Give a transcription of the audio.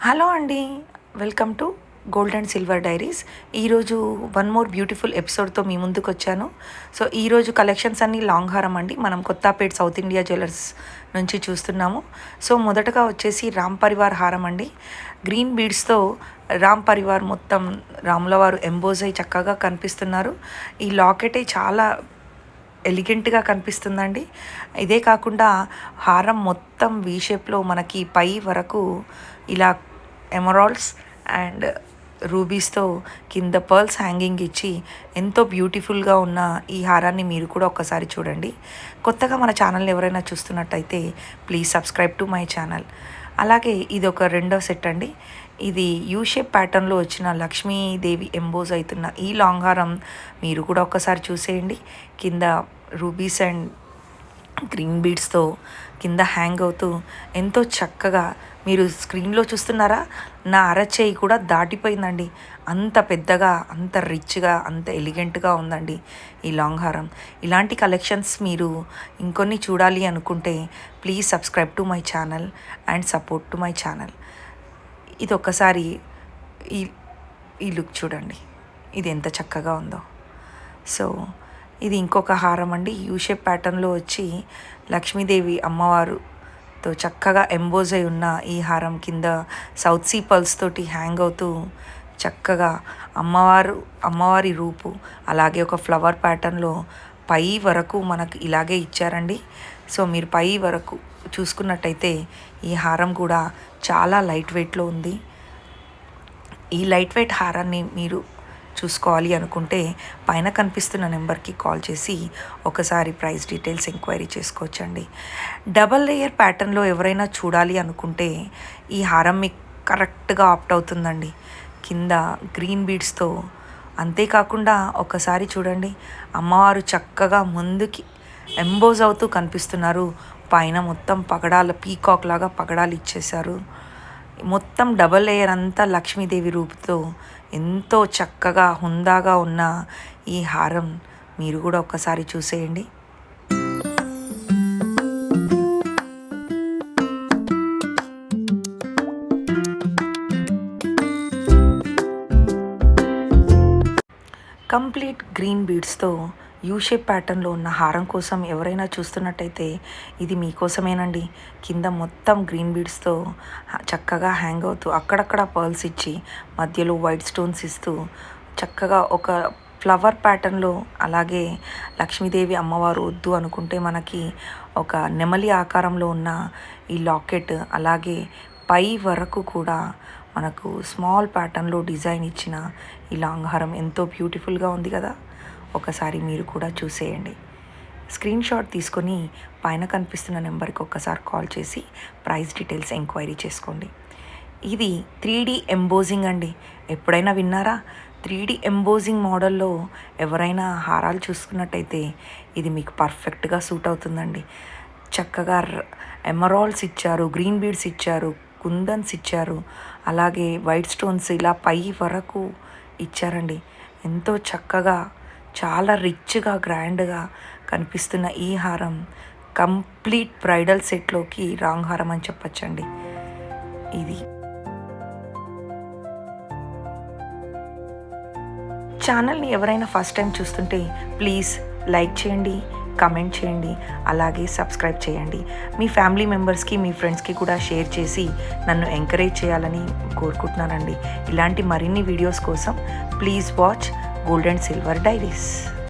Hello అండి, welcome to gold and silver diaries. ఈరోజు one more beautiful ఎపిసోడ్తో మీ ముందుకు వచ్చాను. సో ఈరోజు కలెక్షన్స్ అన్నీ లాంగ్ హారం అండి. మనం కొత్తపేట్ సౌత్ ఇండియా జ్యువెలర్స్ నుంచి చూస్తున్నాము. సో మొదటగా వచ్చేసి రామ్ పరివార్ హారం అండి. గ్రీన్ బీడ్స్తో రామ్ పరివార్ మొత్తం రాముల వారు ఎంబోజ్ అయి చక్కగా కనిపిస్తున్నారు. ఈ లాకెటే చాలా ఎలిగెంట్గా కనిపిస్తుందండి. ఇదే కాకుండా హారం మొత్తం వీ షేప్లో మనకి పై వరకు ఇలా ఎమరాల్డ్స్ అండ్ రూబీస్తో కింద పర్ల్స్ హ్యాంగింగ్ ఇచ్చి ఎంతో బ్యూటిఫుల్గా ఉన్న ఈ హారాన్ని మీరు కూడా ఒక్కసారి చూడండి. కొత్తగా మన ఛానల్ని ఎవరైనా చూస్తున్నట్టయితే please subscribe to my channel. అలాగే ఇది ఒక రెండో సెట్ అండి. ఇది యూ షేప్ ప్యాటర్న్లో వచ్చిన లక్ష్మీదేవి ఎంబోజ్ అవుతున్న ఈ లాంగ్ హారం మీరు కూడా ఒక్కసారి చూసేయండి. కింద రూబీస్ అండ్ గ్రీన్ బీడ్స్తో కింద హ్యాంగ్ అవుతూ ఎంతో చక్కగా మీరు స్క్రీన్లో చూస్తున్నారా, నా అరచేయి కూడా దాటిపోయిందండి. అంత పెద్దగా, అంత రిచ్గా, అంత ఎలిగెంట్గా ఉందండి ఈ లాంగ్ హారం. ఇలాంటి కలెక్షన్స్ మీరు ఇంకొన్ని చూడాలి అనుకుంటే please subscribe to my channel and support to my channel. ఇది ఒక్కసారి ఈ లుక్ చూడండి, ఇది ఎంత చక్కగా ఉందో. సో ఇది ఇంకొక హారం అండి. యూ షేప్ ప్యాటర్న్లో వచ్చి లక్ష్మీదేవి అమ్మవారుతో చక్కగా ఎంబోజ్ అయి ఉన్న ఈ హారం కింద సౌత్ సీ పల్స్ తోటి హ్యాంగ్ అవుతూ చక్కగా అమ్మవారి రూపు, అలాగే ఒక ఫ్లవర్ ప్యాటర్న్లో పై వరకు మనకు ఇలాగే ఇచ్చారండి. సో మీరు పై వరకు చూసుకున్నట్టయితే ఈ హారం కూడా చాలా లైట్ వెయిట్లో ఉంది. ఈ లైట్ వెయిట్ హారాన్ని మీరు చూసుకోవాలి అనుకుంటే పైన కనిపిస్తున్న నెంబర్కి కాల్ చేసి ఒకసారి ప్రైస్ డీటెయిల్స్ ఎంక్వైరీ చేసుకోవచ్చండి. డబల్ లేయర్ ప్యాటర్న్లో ఎవరైనా చూడాలి అనుకుంటే ఈ హారం మీకు కరెక్ట్గా ఆప్ట్ అవుతుందండి. కింద గ్రీన్ బీడ్స్తో, అంతేకాకుండా ఒకసారి చూడండి, అమ్మవారు చక్కగా ముందుకి ఎంబోజ్ అవుతూ కనిపిస్తున్నారు. పైన మొత్తం పగడాల పీకాక్ లాగా పగడాలు ఇచ్చేశారు. మొత్తం డబల్ లేయర్ అంతా లక్ష్మీదేవి రూపుతో ఎంతో చక్కగా హుందాగా ఉన్న ఈ హారం మీరు కూడా ఒక్కసారి చూసేయండి. కంప్లీట్ గ్రీన్ బీడ్స్తో యూ షేప్ ప్యాటర్న్లో ఉన్న హారం కోసం ఎవరైనా చూస్తున్నట్టయితే ఇది మీకోసమేనండి. కింద మొత్తం గ్రీన్ బీడ్స్తో చక్కగా హ్యాంగ్ అవుతూ అక్కడక్కడ పర్ల్స్ ఇచ్చి మధ్యలో వైట్ స్టోన్స్ ఇస్తూ చక్కగా ఒక ఫ్లవర్ ప్యాటర్న్లో, అలాగే లక్ష్మీదేవి అమ్మవారు వద్దు అనుకుంటే మనకి ఒక నెమలి ఆకారంలో ఉన్న ఈ లాకెట్, అలాగే పై వరకు కూడా మనకు స్మాల్ ప్యాటర్న్లో డిజైన్ ఇచ్చిన ఈ లాంగ్ హారం ఎంతో బ్యూటిఫుల్గా ఉంది కదా. ఒకసారి మీరు కూడా చూసేయండి. స్క్రీన్ షాట్ తీసుకొని పైన కనిపిస్తున్న నెంబర్కి ఒక్కసారి కాల్ చేసి ప్రైస్ డీటెయిల్స్ ఎంక్వైరీ చేసుకోండి. ఇది 3D ఎంబోజింగ్ అండి. ఎప్పుడైనా విన్నారా? 3D ఎంబోజింగ్ మోడల్లో ఎవరైనా హారాలు చూసుకున్నట్టయితే ఇది మీకు పర్ఫెక్ట్గా సూట్ అవుతుందండి. చక్కగా ఎమరాల్డ్స్ ఇచ్చారు, గ్రీన్ బీడ్స్ ఇచ్చారు, కుందన్స్ ఇచ్చారు, అలాగే వైట్ స్టోన్స్ ఇలా పై వరకు ఇచ్చారండి. ఎంతో చక్కగా, చాలా రిచ్గా, గ్రాండ్గా కనిపిస్తున్న ఈ హారం కంప్లీట్ బ్రైడల్ సెట్లోకి రాంగ్ హారం అని చెప్పచ్చండి. ఇది ఛానల్ని ఎవరైనా ఫస్ట్ టైం చూస్తుంటే ప్లీజ్ లైక్ చేయండి, కమెంట్ చేయండి, అలాగే సబ్స్క్రైబ్ చేయండి. మీ ఫ్యామిలీ మెంబర్స్కి, మీ ఫ్రెండ్స్కి కూడా షేర్ చేసి నన్ను ఎంకరేజ్ చేయాలని కోరుకుంటున్నానండి. ఇలాంటి మరిన్ని వీడియోస్ కోసం please watch gold and silver diaries.